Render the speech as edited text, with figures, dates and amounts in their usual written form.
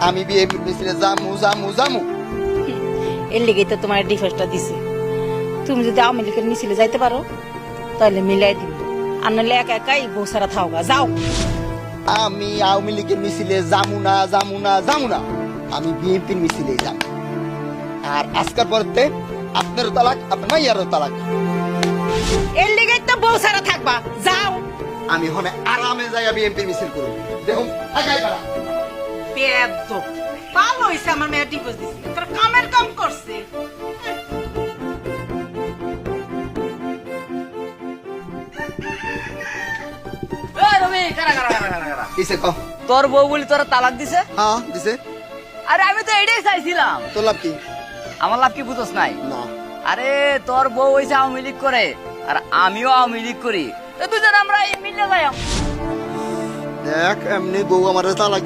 আমি বিএনপির মিছিলে জামু জামু জামু। এর লেগেই তো তোমার ডিভোর্সটা দিছে। তুমি যদি আওয়ামী লীগের মিছিলে যাইতে পারো তাহলে মিলাই দিব, আর নাহলে একা একাই বউ সারা থাওগা, যাও। আমি আওয়ামী লীগের মিছিলে জামু না জামু না জামু না, আমি বিএনপির মিছিলে যাব। আর আজকের পরতে আপনারও তালাক, আপনার মাইয়ারও তালাক। এর লেগেই তো বউ সারা থাকবা, যাও। আমি হনে আরামে যাই বিএনপির মিছিল করব। দেখুন আগাই পারা বেয়াদব, ভালো হইছে আমার মেয়ে ডিভোর্স দিছে, তোর কামের কাম করছে। কিসে কও? তোর বউ বলি তোর তালাক দিছে? হ্যাঁ দিছে। আরে আমি তো এটাই চাইছিলাম। তোর লাভ কি? আমার লাভ কি বুঝোস নাই? না। আরে তোর বউ হইছে আওয়ামী লীগ করে আর আমিও আওয়ামী লীগ করি, তো দুজন আমরা মিলে যাই। দেখ এমনি বউ আমার তালাক